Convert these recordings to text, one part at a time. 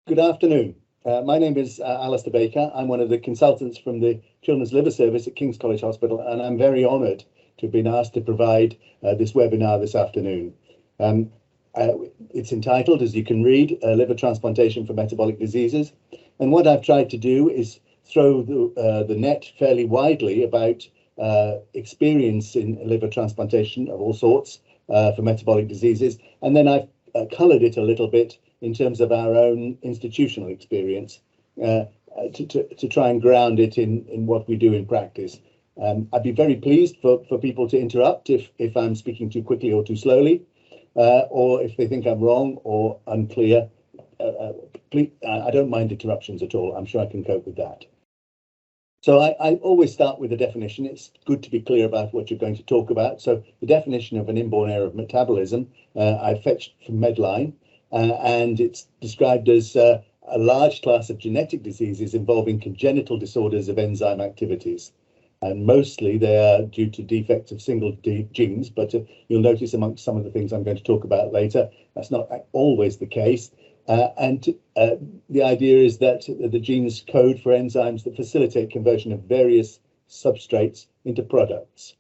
Good afternoon. My name is Alastair Baker. I'm one of the consultants from the Children's Liver Service at King's College Hospital, and I'm very honoured to have been asked to provide this webinar this afternoon. It's entitled, as you can read, Liver Transplantation for Metabolic Diseases. And what I've tried to do is throw the net fairly widely about experience in liver transplantation of all sorts for metabolic diseases. And then I've coloured it a little bit in terms of our own institutional experience to try and ground it in what we do in practice. I'd be very pleased for people to interrupt if I'm speaking too quickly or too slowly, or if they think I'm wrong or unclear. Please, I don't mind interruptions at all. I'm sure I can cope with that. So I always start with a definition. It's good to be clear about what you're going to talk about. So the definition of an inborn error of metabolism, I fetched from Medline, and it's described as a large class of genetic diseases involving congenital disorders of enzyme activities. And mostly they are due to defects of single genes, but you'll notice amongst some of the things I'm going to talk about later, that's not always the case. The idea is that the genes code for enzymes that facilitate conversion of various substrates into products.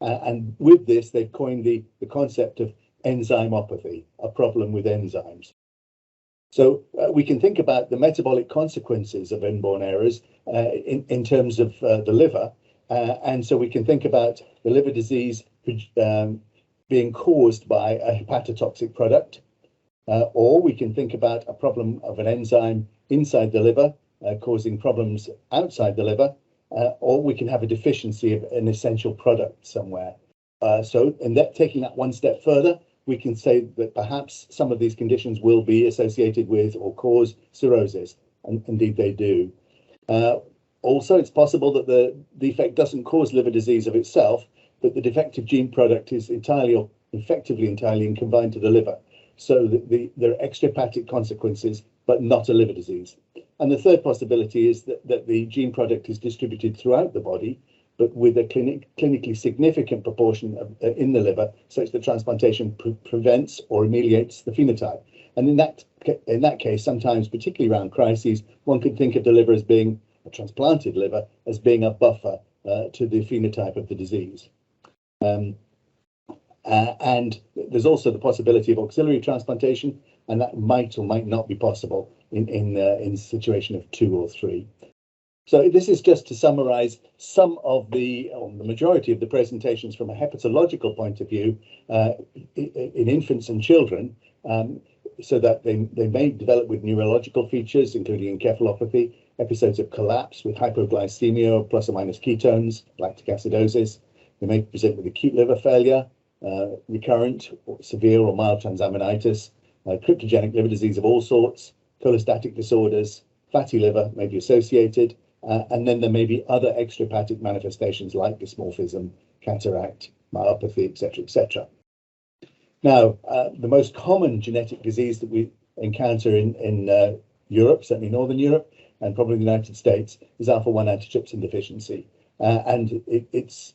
And with this, they've coined the concept of enzymopathy, a problem with enzymes. So we can think about the metabolic consequences of inborn errors in terms of the liver. And so we can think about the liver disease being caused by a hepatotoxic product. Or we can think about a problem of an enzyme inside the liver causing problems outside the liver, or we can have a deficiency of an essential product somewhere. Taking that one step further, we can say that perhaps some of these conditions will be associated with or cause cirrhosis, and indeed they do. Also, it's possible that the defect doesn't cause liver disease of itself, but the defective gene product is effectively entirely confined to the liver. So there are extrahepatic consequences, but not a liver disease. And the third possibility is that the gene product is distributed throughout the body, but with a clinically significant proportion in the liver, such that transplantation prevents or ameliorates the phenotype. And in that case, sometimes, particularly around crises, one could think of the liver as being a transplanted liver as being a buffer to the phenotype of the disease. And there's also the possibility of auxiliary transplantation, and that might or might not be possible in a situation of 2 or 3. So this is just to summarize some of the majority of the presentations from a hepatological point of view in infants and children, so that they may develop with neurological features, including encephalopathy, episodes of collapse with hypoglycemia or plus or minus ketones, lactic acidosis. They may present with acute liver failure, recurrent, or severe or mild transaminitis, cryptogenic liver disease of all sorts, cholestatic disorders, fatty liver may be associated, and then there may be other extrahepatic manifestations like dysmorphism, cataract, myopathy, etc., etc. Now, the most common genetic disease that we encounter in Europe, certainly Northern Europe, and probably the United States, is alpha-1 antitrypsin deficiency, and it's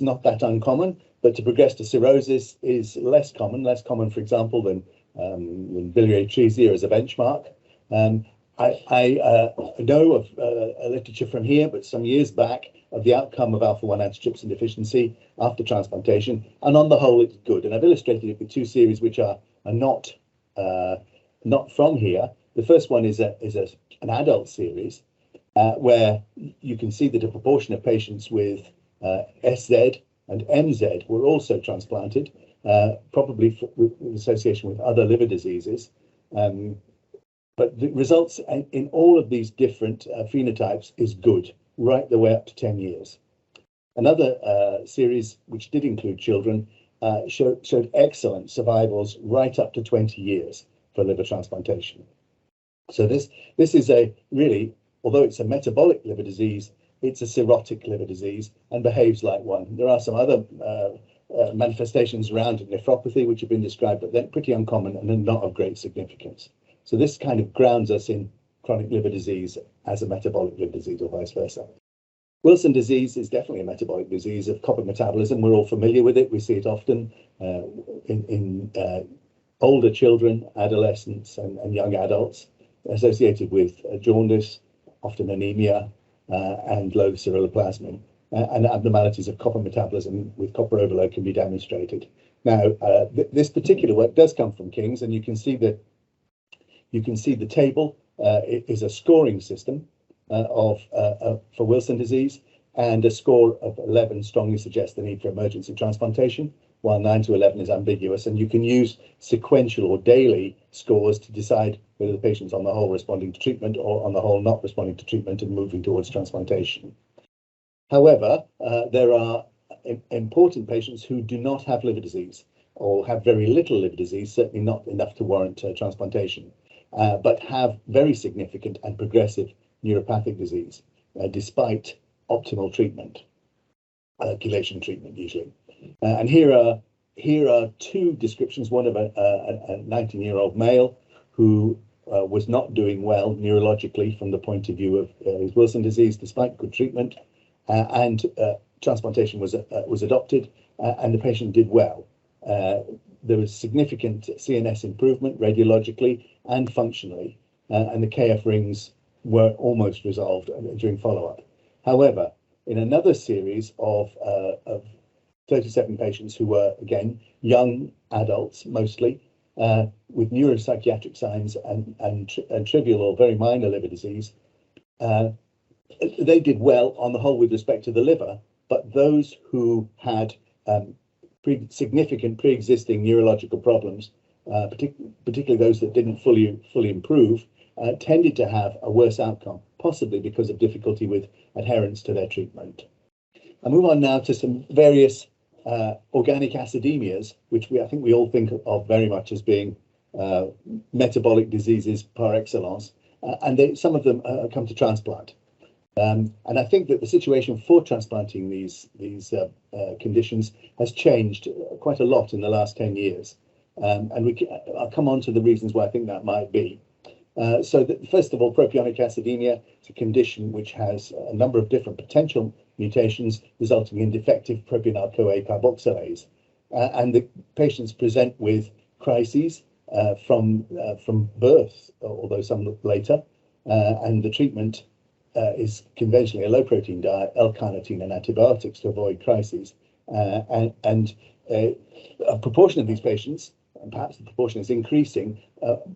not that uncommon, but to progress to cirrhosis is less common, for example, than biliary atresia as a benchmark. I know of a literature from here, but some years back, of the outcome of alpha-1 antitrypsin deficiency after transplantation, and on the whole, it's good. And I've illustrated it with 2 series which are not from here. The first one is an adult series where you can see that a proportion of patients with SZ and MZ were also transplanted, probably with association with other liver diseases. But the results in all of these different phenotypes is good, right the way up to 10 years. Another series, which did include children, showed excellent survivals right up to 20 years for liver transplantation. So this is really, although it's a metabolic liver disease, it's a cirrhotic liver disease and behaves like one. There are some other manifestations around nephropathy which have been described, but they're pretty uncommon and not of great significance. So this kind of grounds us in chronic liver disease as a metabolic liver disease, or vice versa. Wilson disease is definitely a metabolic disease of copper metabolism. We're all familiar with it. We see it often in older children, adolescents, and young adults. associated with jaundice, often anemia, and low ceruloplasmin, and abnormalities of copper metabolism with copper overload can be demonstrated. Now, this particular work does come from King's, and you can see the table. It is a scoring system for Wilson disease, and a score of 11 strongly suggests the need for emergency transplantation, while 9 to 11 is ambiguous, and you can use sequential or daily scores to decide whether the patient's on the whole responding to treatment or on the whole not responding to treatment and moving towards transplantation. However, there are important patients who do not have liver disease or have very little liver disease, certainly not enough to warrant transplantation, but have very significant and progressive neuropathic disease despite optimal treatment, chelation treatment usually. And here are two descriptions, one of a 19-year-old male who was not doing well neurologically from the point of view of his Wilson disease despite good treatment, and transplantation was adopted, and the patient did well. There was significant CNS improvement radiologically and functionally, and the KF rings were almost resolved during follow-up. However, in another series of 37 patients who were, again, young adults mostly, with neuropsychiatric signs and trivial or very minor liver disease, they did well on the whole with respect to the liver, but those who had significant pre-existing neurological problems, particularly those that didn't fully improve, tended to have a worse outcome, possibly because of difficulty with adherence to their treatment. I'll move on now to some various organic acidemias, which I think we all think of very much as being metabolic diseases par excellence, and some of them come to transplant. And I think that the situation for transplanting these conditions has changed quite a lot in the last 10 years. And I'll come on to the reasons why I think that might be. First of all, Propionic acidemia is a condition which has a number of different potential mutations resulting in defective propionyl-CoA carboxylase. And the patients present with crises from birth, although some later, and the treatment is conventionally a low-protein diet, L-carnitine and antibiotics to avoid crises. And a proportion of these patients, and perhaps the proportion is increasing,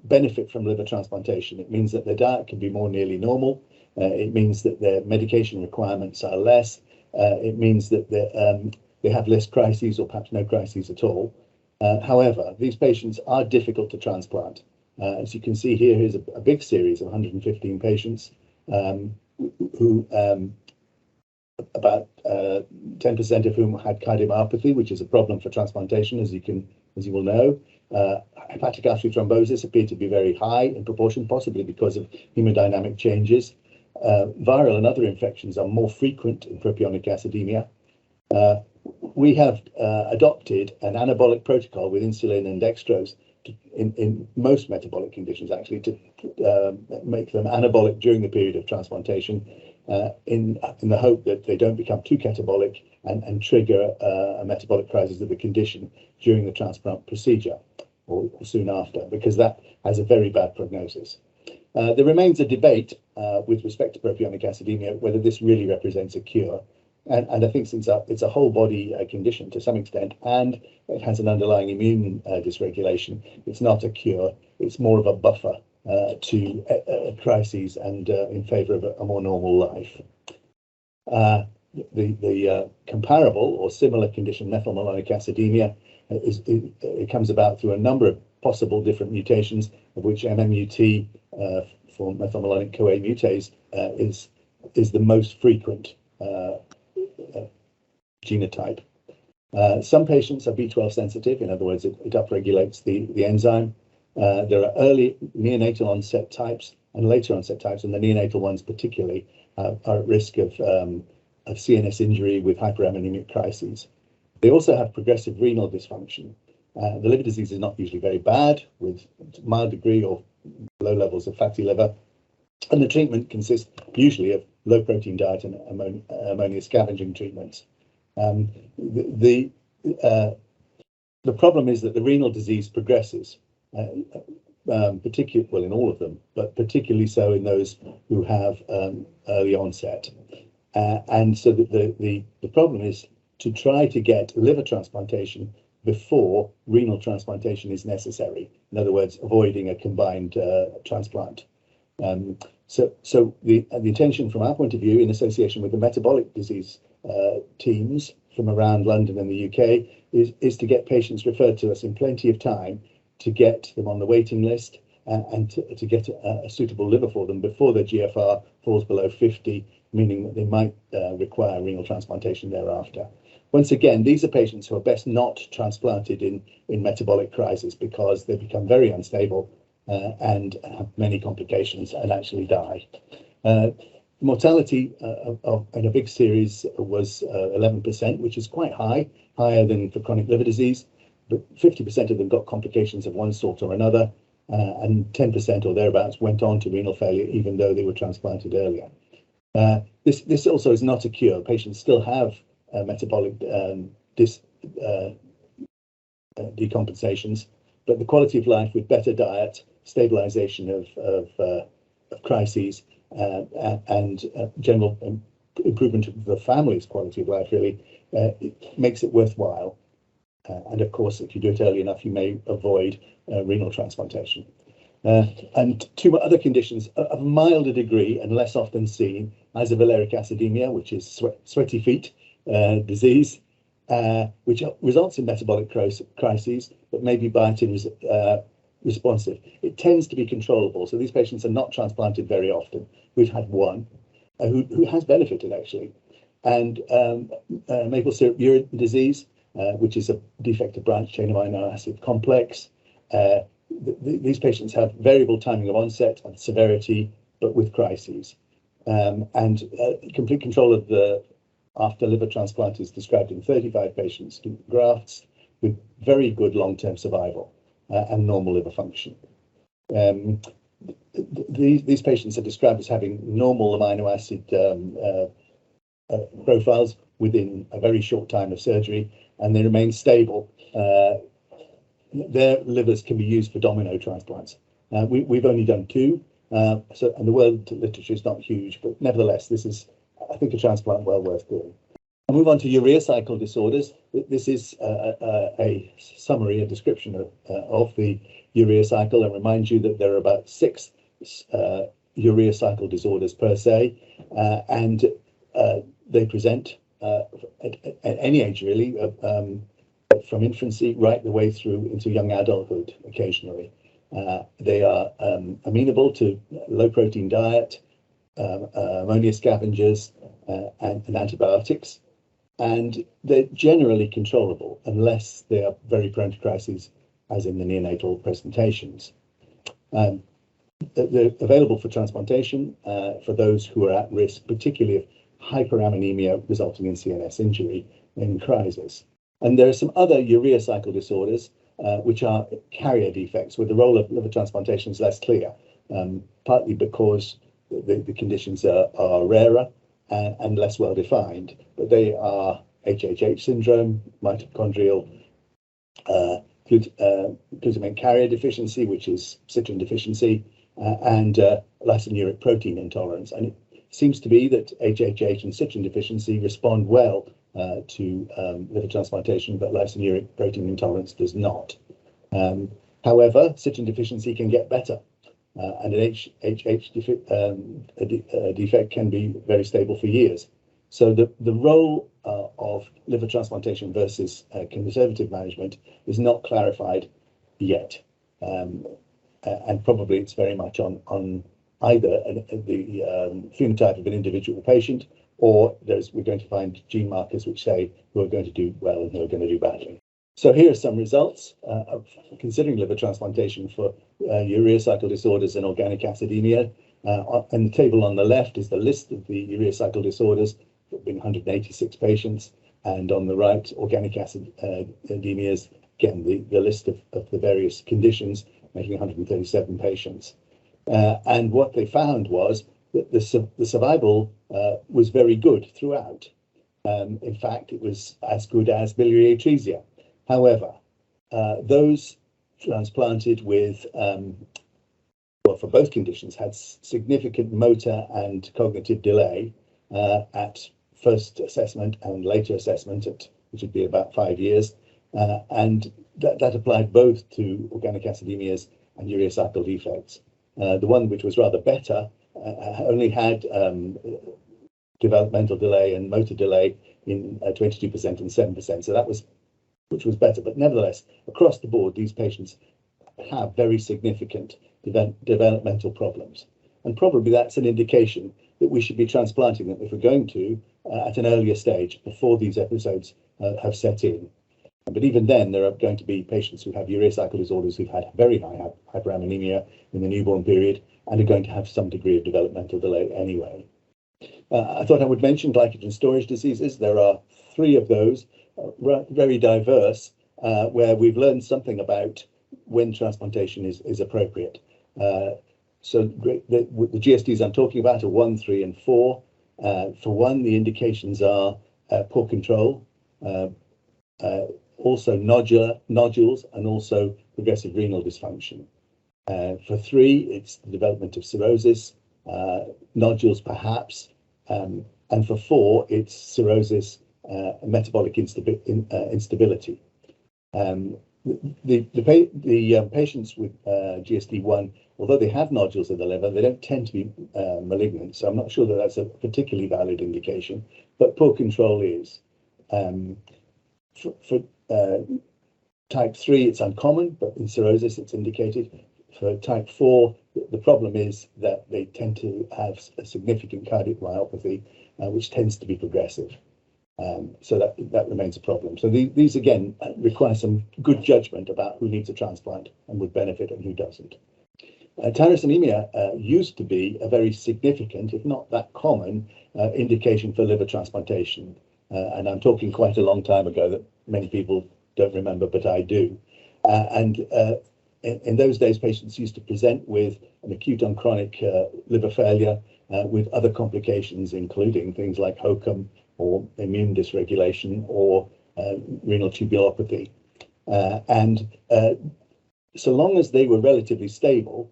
benefit from liver transplantation. It means that their diet can be more nearly normal. It means that their medication requirements are less. It means that they have less crises or perhaps no crises at all. However, these patients are difficult to transplant. As you can see here, here's a big series of 115 patients who about 10% of whom had cardiomyopathy, which is a problem for transplantation, as you will know. Hepatic artery thrombosis appeared to be very high in proportion, possibly because of hemodynamic changes. Viral and other infections are more frequent in propionic acidemia. We have adopted an anabolic protocol with insulin and dextrose in most metabolic conditions, actually, to make them anabolic during the period of transplantation, in the hope that they don't become too catabolic and trigger a metabolic crisis of the condition during the transplant procedure or soon after, because that has a very bad prognosis. There remains a debate with respect to propionic acidemia whether this really represents a cure. And I think since it's a whole body condition to some extent, and it has an underlying immune dysregulation, it's not a cure. It's more of a buffer to crises and in favour of a more normal life. The comparable or similar condition, methyl-malonic acidemia, it comes about through a number of possible different mutations, of which MMUT for methyl-malonic CoA mutase is the most frequent genotype. Some patients are B12 sensitive, in other words, it upregulates the enzyme. There are early neonatal onset types and later onset types, and the neonatal ones particularly are at risk of CNS injury with hyperammonemic crises. They also have progressive renal dysfunction. The liver disease is not usually very bad, with mild degree or low levels of fatty liver, and the treatment consists usually of low protein diet and ammonia scavenging treatments. The problem is that the renal disease progresses. particularly, well, in all of them, but particularly so in those who have early onset. And so the problem is to try to get liver transplantation before renal transplantation is necessary. In other words, avoiding a combined transplant. So the intention from our point of view, in association with the metabolic disease teams from around London and the UK, is to get patients referred to us in plenty of time to get them on the waiting list and to get a suitable liver for them before the GFR falls below 50, meaning that they might require renal transplantation thereafter. Once again, these are patients who are best not transplanted in metabolic crisis because they become very unstable and have many complications and actually die. Mortality in a big series was 11%, which is quite high, higher than for chronic liver disease, but 50% of them got complications of one sort or another, and 10% or thereabouts went on to renal failure, even though they were transplanted earlier. This also is not a cure. Patients still have metabolic decompensations, but the quality of life with better diet, stabilization of crises, and general improvement of the family's quality of life really it makes it worthwhile. And of course, if you do it early enough, you may avoid renal transplantation. And two other conditions of milder degree and less often seen: isovaleric acidemia, which is sweaty feet disease, which results in metabolic crises, but may be biotin responsive. It tends to be controllable, so these patients are not transplanted very often. We've had one who has benefited actually. And maple syrup urine disease, which is a defect of branch chain amino acid complex. These patients have variable timing of onset and severity, but with crises. And complete control of the after liver transplant is described in 35 patients in grafts with very good long-term survival and normal liver function. These patients are described as having normal amino acid profiles within a very short time of surgery, and they remain stable. Their livers can be used for domino transplants. We've only done two, and the world literature is not huge, but nevertheless, this is, I think, a transplant well worth doing. I'll move on to urea cycle disorders. This is a summary, a description of the urea cycle, and remind you that there are about 6 urea cycle disorders per se, and they present at any age really, from infancy right the way through into young adulthood occasionally. They are amenable to low protein diet, ammonia scavengers, and antibiotics, and they're generally controllable unless they are very prone to crises, as in the neonatal presentations. They're available for transplantation for those who are at risk, particularly of hyperammonemia resulting in CNS injury in crisis. And there are some other urea cycle disorders which are carrier defects, where the role of liver transplantation is less clear, partly because the conditions are rarer and less well defined, but they are HHH syndrome, mitochondrial glutamate carrier deficiency, which is citrin deficiency, and lysine protein intolerance. And it seems to be that HHH and citrin deficiency respond well to liver transplantation, but lysine protein intolerance does not. However, citrin deficiency can get better, and an HH defect can be very stable for years. So the role of liver transplantation versus conservative management is not clarified yet, and probably it's very much on either the phenotype of an individual patient, or we're going to find gene markers which say who are going to do well and who are going to do badly. So here are some results of considering liver transplantation for urea cycle disorders and organic acidemia. And the table on the left is the list of the urea cycle disorders. There have been 186 patients, and on the right, organic acidemias, again, the list of the various conditions, making 137 patients. And what they found was that the survival was very good throughout. In fact, it was as good as biliary atresia. However, those transplanted with, well, for both conditions, had significant motor and cognitive delay at first assessment and later assessment, which would be about 5 years. And that applied both to organic acidemias and urea cycle defects. The one which was rather better only had developmental delay and motor delay in 22% and 7%. So that was, which was better. But nevertheless, across the board, these patients have very significant developmental problems. And probably that's an indication that we should be transplanting them if we're going to at an earlier stage before these episodes have set in. But even then, there are going to be patients who have urea cycle disorders who've had very high hyperammonemia in the newborn period and are going to have some degree of developmental delay anyway. I thought I would mention glycogen storage diseases. There are 3 of those, very diverse, where we've learned something about when transplantation is appropriate. So the GSDs I'm talking about are 1, 3, and 4. For 1, the indications are poor control, also nodules, and also progressive renal dysfunction. For 3, it's the development of cirrhosis, nodules perhaps, and for 4, it's cirrhosis, metabolic instability. The patients with GSD1, although they have nodules in the liver, they don't tend to be malignant. So I'm not sure that that's a particularly valid indication, but poor control is. For type 3, it's uncommon, but in cirrhosis, it's indicated. For type 4, the problem is that they tend to have a significant cardiac myopathy, which tends to be progressive. So that remains a problem. So these again require some good judgment about who needs a transplant and would benefit and who doesn't. Tyrosinaemia used to be a very significant, if not that common, indication for liver transplantation. And I'm talking quite a long time ago that many people don't remember, but I do. In those days, patients used to present with an acute on chronic liver failure with other complications, including things like HOCM or immune dysregulation or renal tubulopathy. So long as they were relatively stable,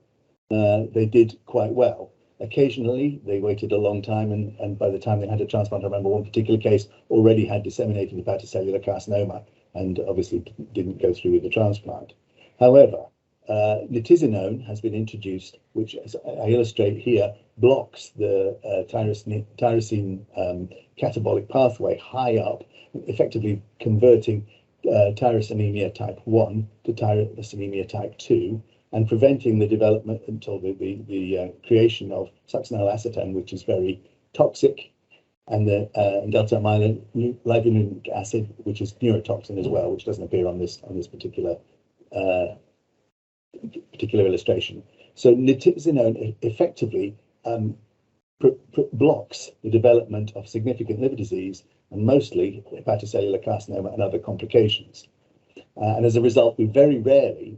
they did quite well. Occasionally, they waited a long time, and by the time they had a transplant, I remember one particular case already had disseminated hepatocellular carcinoma and obviously didn't go through with the transplant. However, nitisinone has been introduced, which, as I illustrate here, blocks the tyrosine catabolic pathway high up, effectively converting tyrosinemia type 1 to tyrosinemia type 2, and preventing the development until the creation of succinylacetone, which is very toxic, and the delta-amyloneuroleic acid, which is neurotoxin as well, which doesn't appear on this particular illustration. So nitisinone effectively blocks the development of significant liver disease and mostly hepatocellular carcinoma and other complications. And as a result, we very rarely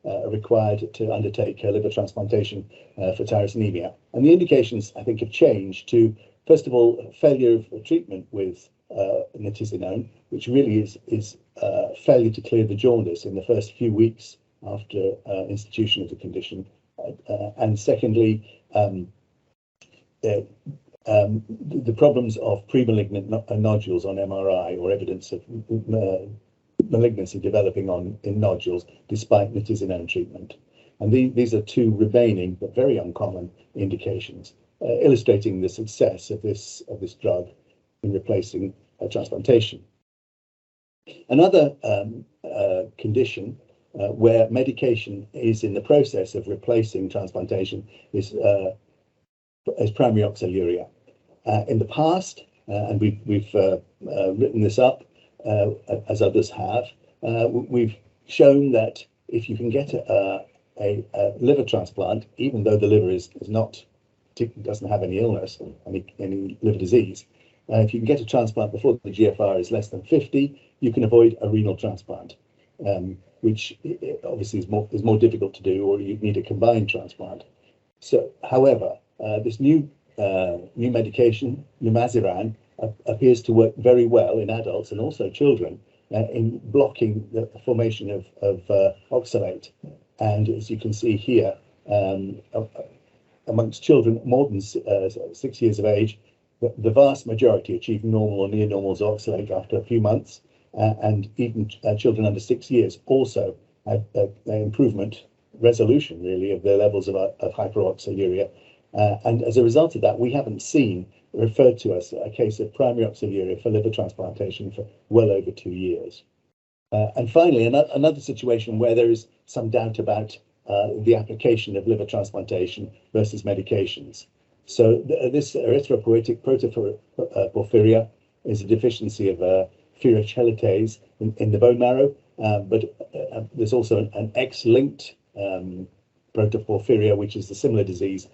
are required to undertake liver transplantation for tyrosinemia. And the indications, I think, have changed to, first of all, failure of treatment with nitisinone, which really is failure to clear the jaundice in the first few weeks after institution of the condition. And secondly, the problems of premalignant nodules on MRI, or evidence of malignancy developing in nodules despite nitisinone treatment. And these are 2 remaining but very uncommon indications, illustrating the success of this drug in replacing transplantation. Another condition where medication is in the process of replacing transplantation is primary oxaluria. In the past, and we've written this up, as others have, we've shown that if you can get a liver transplant, even though the liver doesn't have any illness, any liver disease, if you can get a transplant before the GFR is less than 50, you can avoid a renal transplant, which obviously is more difficult to do, or you need a combined transplant. So, however, this new medication, lumasiran, appears to work very well in adults and also children in blocking the formation of oxalate. And as you can see here, amongst children more than 6 years of age, the vast majority achieve normal or near normal oxalate after a few months, and even children under 6 years also have an improvement, resolution really, of their levels of hyperoxaluria. And as a result of that, we haven't seen referred to as a case of primary oxaluria for liver transplantation for well over 2 years. And finally, another situation where there is some doubt about the application of liver transplantation versus medications. So this erythropoetic Proto Porphyria is a deficiency of ferrous chelatase in the bone marrow, but there's also an X-linked Protoporphyria, which is a similar disease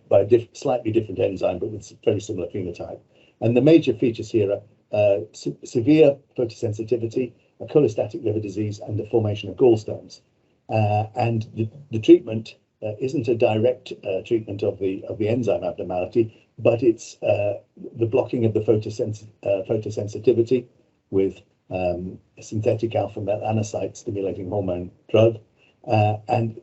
by a slightly different enzyme, but with very similar phenotype. And the major features here are severe photosensitivity, a cholestatic liver disease, and the formation of gallstones. And the treatment isn't a direct treatment of the enzyme abnormality, but it's the blocking of the photosensitivity with a synthetic alpha melanocyte stimulating hormone drug, and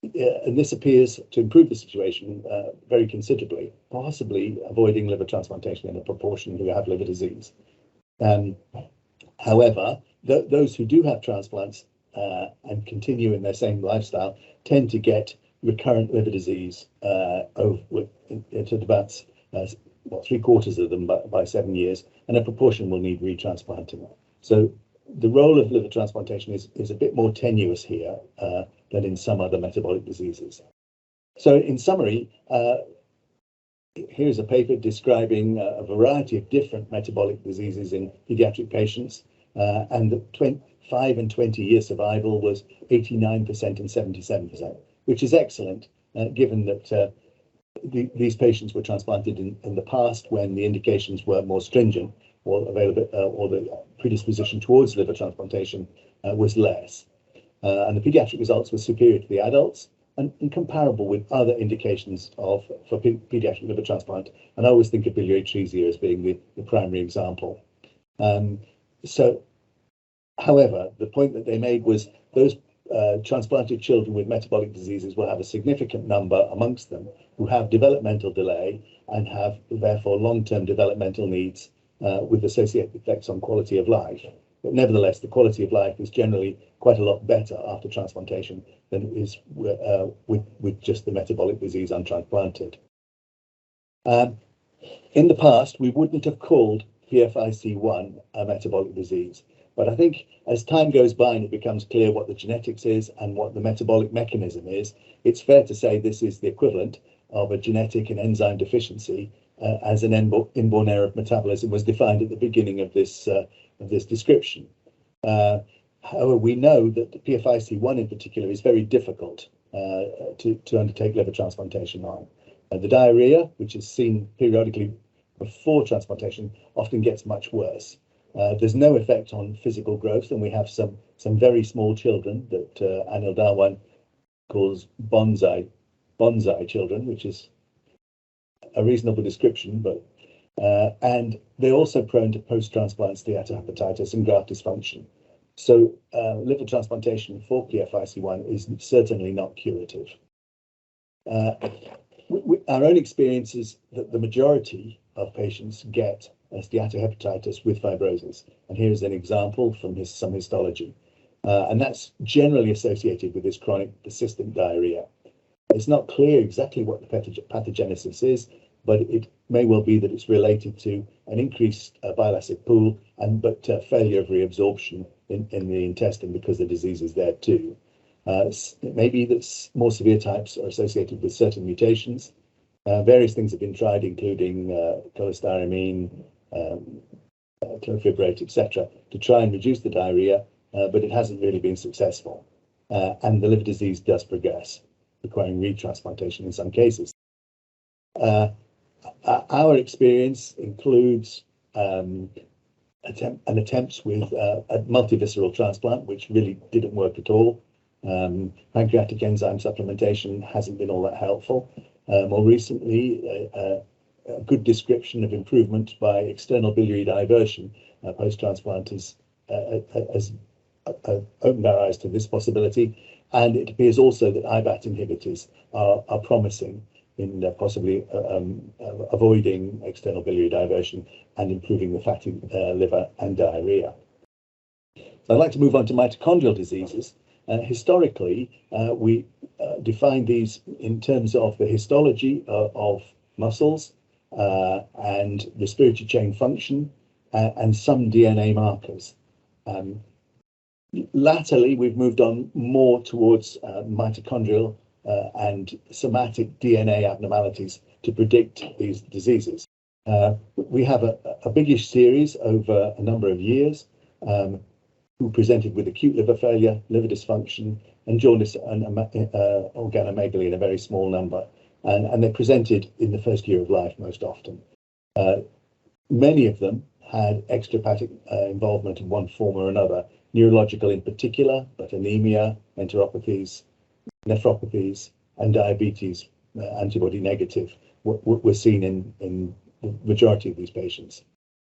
this appears to improve the situation very considerably, possibly avoiding liver transplantation in a proportion who have liver disease. However, those who do have transplants and continue in their same lifestyle tend to get recurrent liver disease to about 3/4 of them by 7 years, and a proportion will need retransplanting. So the role of liver transplantation is a bit more tenuous here than in some other metabolic diseases. So in summary, here's a paper describing a variety of different metabolic diseases in pediatric patients, and the 5 and 20-year survival was 89% and 77%, which is excellent, given that these patients were transplanted in the past when the indications were more stringent, or available, or the predisposition towards liver transplantation was less. And the pediatric results were superior to the adults and comparable with other indications for pediatric liver transplant. And I always think of biliary atresia as being the primary example. However, the point that they made was those transplanted children with metabolic diseases will have a significant number amongst them who have developmental delay and have therefore long-term developmental needs with associated effects on quality of life. But nevertheless, the quality of life is generally quite a lot better after transplantation than it is with just the metabolic disease untransplanted. In the past, we wouldn't have called PFIC1 a metabolic disease. But I think as time goes by and it becomes clear what the genetics is and what the metabolic mechanism is, it's fair to say this is the equivalent of a genetic and enzyme deficiency as an inborn error of metabolism was defined at the beginning of this description. However, we know that the PFIC1 in particular is very difficult to undertake liver transplantation on. The diarrhea, which is seen periodically before transplantation, often gets much worse. There's no effect on physical growth, and we have some very small children that Anil Darwan calls bonsai children, which is a reasonable description, but and they're also prone to post-transplant steatohepatitis and graft dysfunction. So liver transplantation for PFIC1 is certainly not curative. Our own experience is that the majority of patients get steatohepatitis with fibrosis, and here's an example from some histology, and that's generally associated with this chronic persistent diarrhea. It's not clear exactly what the pathogenesis is, but it may well be that it's related to an increased bile acid pool but failure of reabsorption in the intestine because the disease is there too. It may be that more severe types are associated with certain mutations. Various things have been tried, including cholestyramine, clofibrate, etc., to try and reduce the diarrhea, but it hasn't really been successful. And the liver disease does progress, requiring retransplantation in some cases. Our experience includes attempts with a multivisceral transplant, which really didn't work at all. Pancreatic enzyme supplementation hasn't been all that helpful. More recently, a good description of improvement by external biliary diversion post-transplant has opened our eyes to this possibility, and it appears also that IBAT inhibitors are promising in possibly avoiding external biliary diversion and improving the fatty liver and diarrhea. So I'd like to move on to mitochondrial diseases. Historically, we define these in terms of the histology of muscles and respiratory chain function and some DNA markers. Latterly, we've moved on more towards mitochondrial and somatic DNA abnormalities to predict these diseases. We have a biggish series over a number of years who presented with acute liver failure, liver dysfunction, and jaundice and organomegaly in a very small number. And they presented in the first year of life most often. Many of them had extrahepatic involvement in one form or another, neurological in particular, but anemia, enteropathies, nephropathies, and diabetes, antibody negative, were seen in the majority of these patients.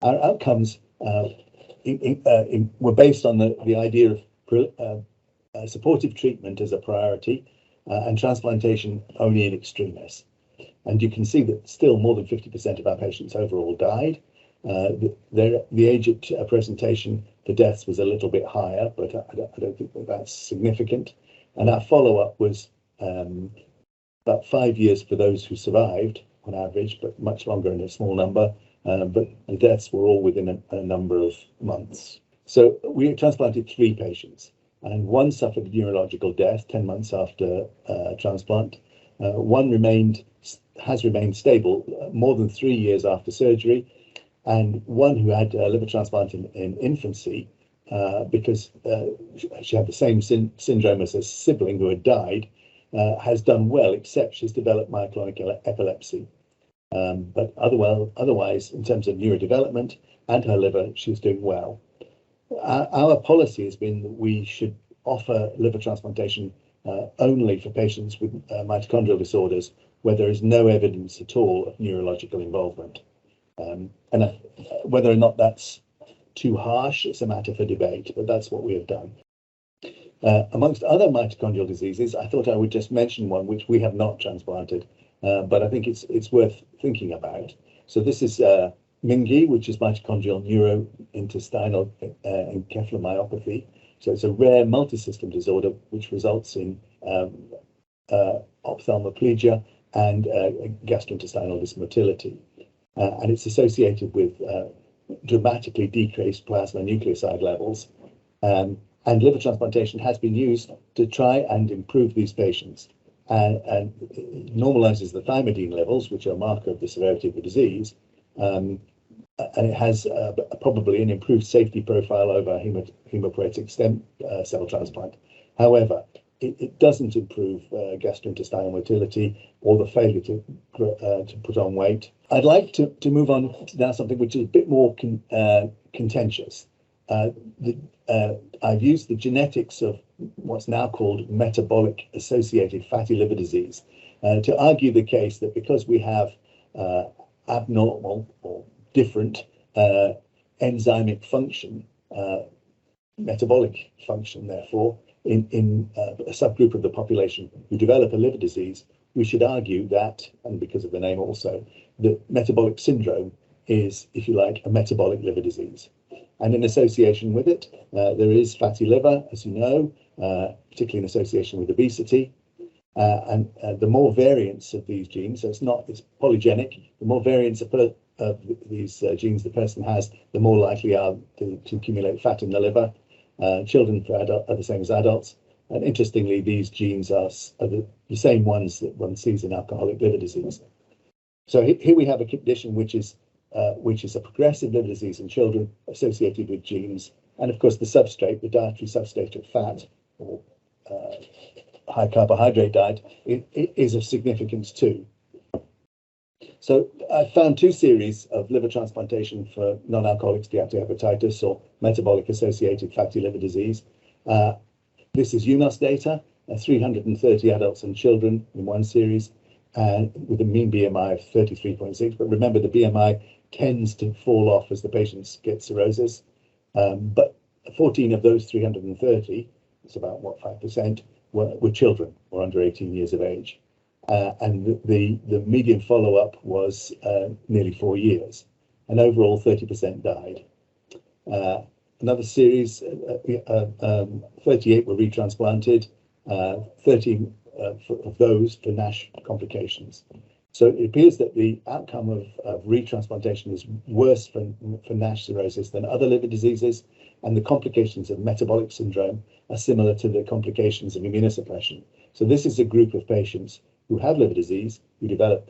Our outcomes were based on the idea of supportive treatment as a priority and transplantation only in extremis. And you can see that still more than 50% of our patients overall died. The age at presentation for deaths was a little bit higher, but I don't think that's significant. And our follow-up was about 5 years for those who survived on average, but much longer in a small number. But the deaths were all within a number of months. So we transplanted 3 patients, and one suffered neurological death 10 months after transplant. One has remained stable more than 3 years after surgery, and one who had liver transplant in infancy because she had the same syndrome as a sibling who had died, has done well, except she's developed myoclonic epilepsy. But otherwise, in terms of neurodevelopment and her liver, she's doing well. Our policy has been that we should offer liver transplantation only for patients with mitochondrial disorders where there is no evidence at all of neurological involvement. And whether or not that's too harsh, it's a matter for debate, but that's what we have done. Amongst other mitochondrial diseases, I thought I would just mention one which we have not transplanted, but I think it's worth thinking about. So this is MINGI, which is mitochondrial neurointestinal encephalomyopathy. So it's a rare multisystem disorder which results in ophthalmoplegia and gastrointestinal dysmotility. And it's associated with dramatically decreased plasma nucleoside levels. And liver transplantation has been used to try and improve these patients. And it normalizes the thymidine levels, which are a marker of the severity of the disease. And it has probably an improved safety profile over hematopoietic stem cell transplant. However, it doesn't improve gastrointestinal motility or the failure to put on weight. I'd like to move on to now something which is a bit more contentious. I've used the genetics of what's now called metabolic associated fatty liver disease to argue the case that because we have abnormal or different enzymic function, metabolic function, therefore, in a subgroup of the population who develop a liver disease, we should argue that, and because of the name also, that metabolic syndrome is, if you like, a metabolic liver disease. And in association with it, there is fatty liver, as you know, particularly in association with obesity. And the more variants of these genes, so it's polygenic, the more variants of these genes the person has, the more likely are to accumulate fat in the liver. Children are the same as adults. And interestingly, these genes are the same ones that one sees in alcoholic liver disease. So here we have a condition which is a progressive liver disease in children associated with genes. And of course, the substrate, the dietary substrate of fat or high carbohydrate diet is of significance too. So I found 2 series of liver transplantation for non-alcoholic steatohepatitis or metabolic associated fatty liver disease. This is UNOS data, 330 adults and children in one series, and with a mean BMI of 33.6. But remember, the BMI tends to fall off as the patients get cirrhosis. But 14 of those 330, it's about, what, 5%, were children or under 18 years of age. And the median follow-up was nearly 4 years, and overall 30% died. Another series, 38 were retransplanted, 13 of those for NASH complications. So it appears that the outcome of retransplantation is worse for NASH cirrhosis than other liver diseases, and the complications of metabolic syndrome are similar to the complications of immunosuppression. So this is a group of patients who have liver disease, who develop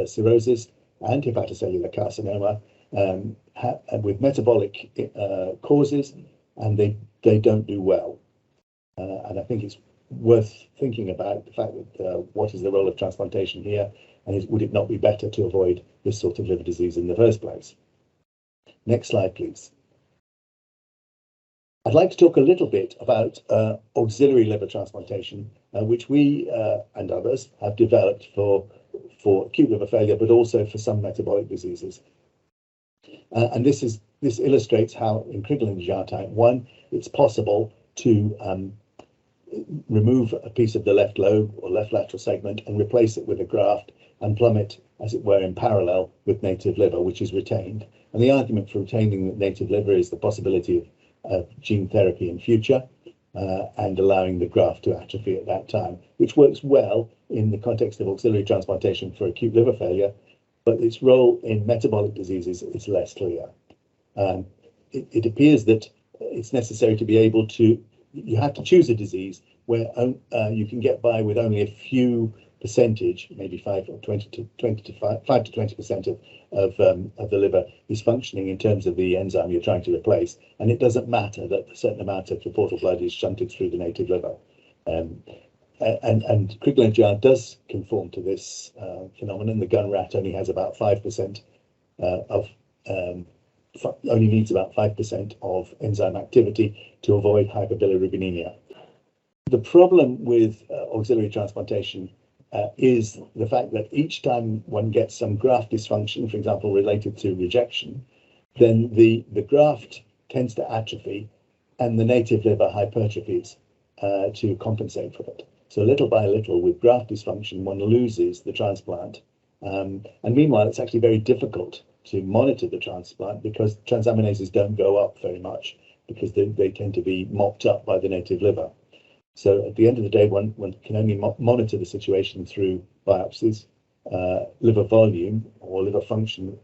cirrhosis and hepatocellular carcinoma with metabolic causes, and they don't do well. And I think it's worth thinking about the fact that what is the role of transplantation here, and would it not be better to avoid this sort of liver disease in the first place? Next slide, please. I'd like to talk a little bit about auxiliary liver transplantation, which we and others have developed for acute liver failure, but also for some metabolic diseases. And this illustrates how in Crigler Najjar type 1, it's possible to remove a piece of the left lobe or left lateral segment and replace it with a graft and plumb it, as it were, in parallel with native liver, which is retained. And the argument for retaining the native liver is the possibility of gene therapy in future and allowing the graft to atrophy at that time, which works well in the context of auxiliary transplantation for acute liver failure, but its role in metabolic diseases is less clear. It appears that it's necessary to be able to, you have to choose a disease where you can get by with only a few percentage, maybe 5 to 20% of the liver is functioning in terms of the enzyme you're trying to replace, and it doesn't matter that a certain amount of the portal blood is shunted through the native liver. And Crigler Najjar does conform to this phenomenon. The gun rat only has about 5% only needs about 5% of enzyme activity to avoid hyperbilirubinemia. The problem with auxiliary transplantation is the fact that each time one gets some graft dysfunction, for example, related to rejection, then the graft tends to atrophy and the native liver hypertrophies to compensate for it. So little by little, with graft dysfunction, one loses the transplant. And meanwhile, it's actually very difficult to monitor the transplant because transaminases don't go up very much because they tend to be mopped up by the native liver. So at the end of the day, one can only monitor the situation through biopsies, liver volume or liver function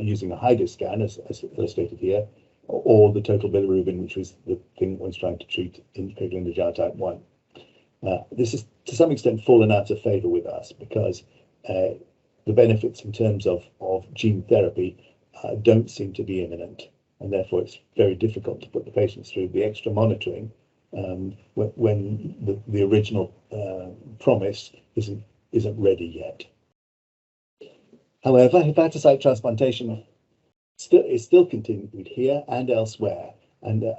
using a HIDA scan, as illustrated here, or the total bilirubin, which was the thing one's trying to treat in Crigler Najjar type 1. This is to some extent fallen out of favor with us because the benefits in terms of gene therapy don't seem to be imminent, and therefore it's very difficult to put the patients through the extra monitoring when the original promise isn't ready yet. However, hepatocyte transplantation is still continued here and elsewhere, and there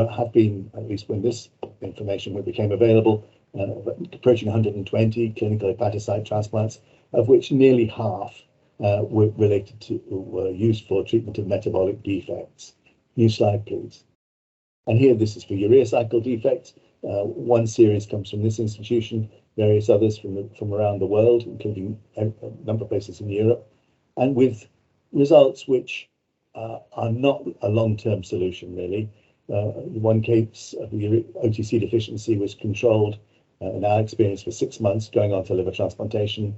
have been, at least when this information became available, approaching 120 clinical hepatocyte transplants, of which nearly half were used for treatment of metabolic defects. New slide, please. And here, this is for urea cycle defects. One series comes from this institution, various others from around the world, including a number of places in Europe, and with results which are not a long-term solution, really. One case of the OTC deficiency was controlled, in our experience, for 6 months, going on to liver transplantation.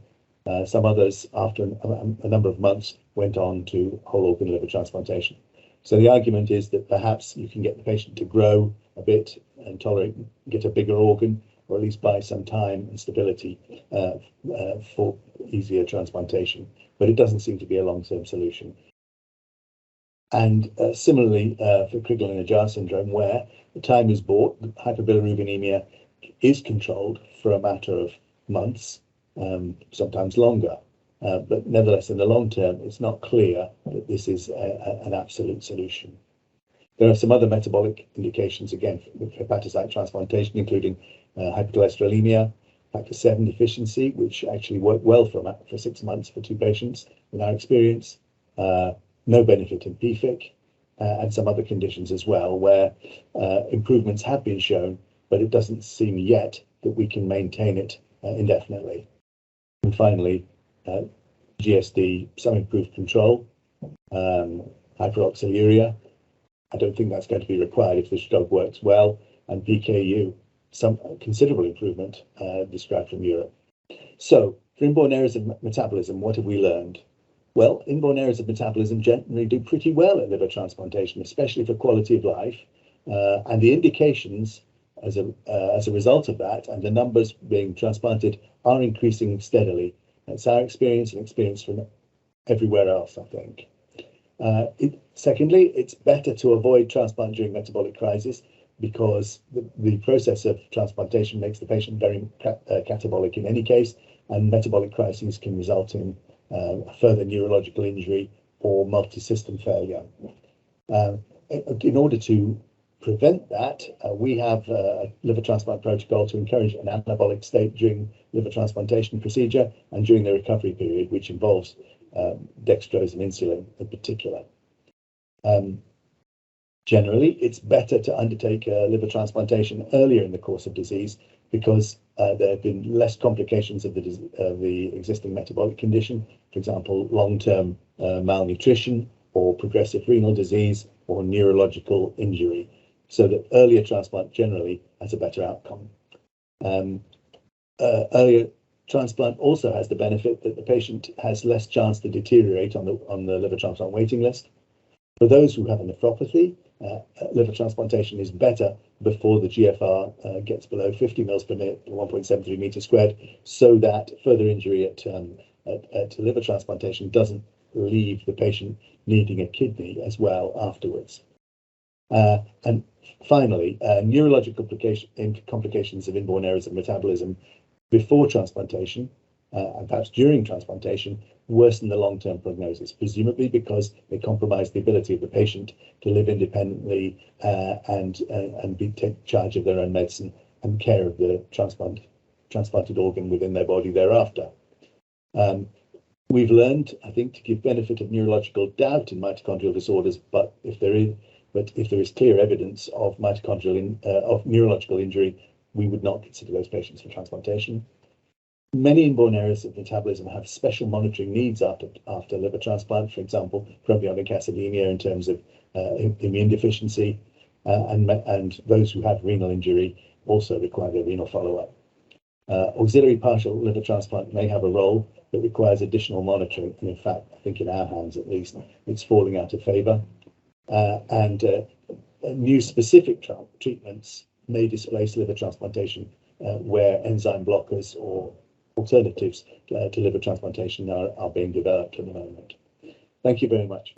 Some others, after a number of months, went on to whole organ liver transplantation. So the argument is that perhaps you can get the patient to grow a bit and get a bigger organ, or at least buy some time and stability for easier transplantation. But it doesn't seem to be a long-term solution. And similarly, for Crigler Najjar syndrome, where the time is bought, hyperbilirubinemia is controlled for a matter of months, sometimes longer. But nevertheless, in the long term, it's not clear that this is an absolute solution. There are some other metabolic indications, again, with hepatocyte transplantation, including hypercholesterolemia, factor 7 deficiency, which actually worked well for 6 months for 2 patients in our experience. No benefit in PFIC, and some other conditions as well, where improvements have been shown, but it doesn't seem yet that we can maintain it indefinitely. And finally, GSD, some improved control, hyperoxaluria. I don't think that's going to be required if this drug works well, and PKU, some considerable improvement described from Europe. So, for inborn errors of metabolism, what have we learned? Well, inborn errors of metabolism generally do pretty well at liver transplantation, especially for quality of life, and the indications as a result of that, and the numbers being transplanted are increasing steadily. That's our experience and experience from everywhere else, I think. Secondly, it's better to avoid transplant during metabolic crisis because the process of transplantation makes the patient very catabolic in any case, and metabolic crises can result in further neurological injury or multi-system failure. In order to prevent that, we have a liver transplant protocol to encourage an anabolic state during liver transplantation procedure and during the recovery period, which involves dextrose and insulin in particular. Generally, it's better to undertake liver transplantation earlier in the course of disease because there have been less complications of the existing metabolic condition, for example, long-term malnutrition or progressive renal disease or neurological injury, so that earlier transplant generally has a better outcome. Earlier transplant also has the benefit that the patient has less chance to deteriorate on the liver transplant waiting list. For those who have a nephropathy, liver transplantation is better before the GFR gets below 50 mils per minute, 1.73 meters squared, so that further injury at liver transplantation doesn't leave the patient needing a kidney as well afterwards. And finally, neurological complications of inborn errors of metabolism before transplantation and perhaps during transplantation worsen the long-term prognosis, presumably because they compromise the ability of the patient to live independently and take charge of their own medicine and care of the transplanted organ within their body thereafter. We've learned, I think, to give benefit of neurological doubt in mitochondrial disorders, but if there is clear evidence of of neurological injury, we would not consider those patients for transplantation. Many inborn errors of metabolism have special monitoring needs after liver transplant, for example, propionic acidemia in terms of immune deficiency, and those who have renal injury also require their renal follow-up. Auxiliary partial liver transplant may have a role that requires additional monitoring, and in fact, I think in our hands at least, it's falling out of favour. New specific treatments may displace liver transplantation where enzyme blockers or alternatives to liver transplantation are being developed at the moment. Thank you very much.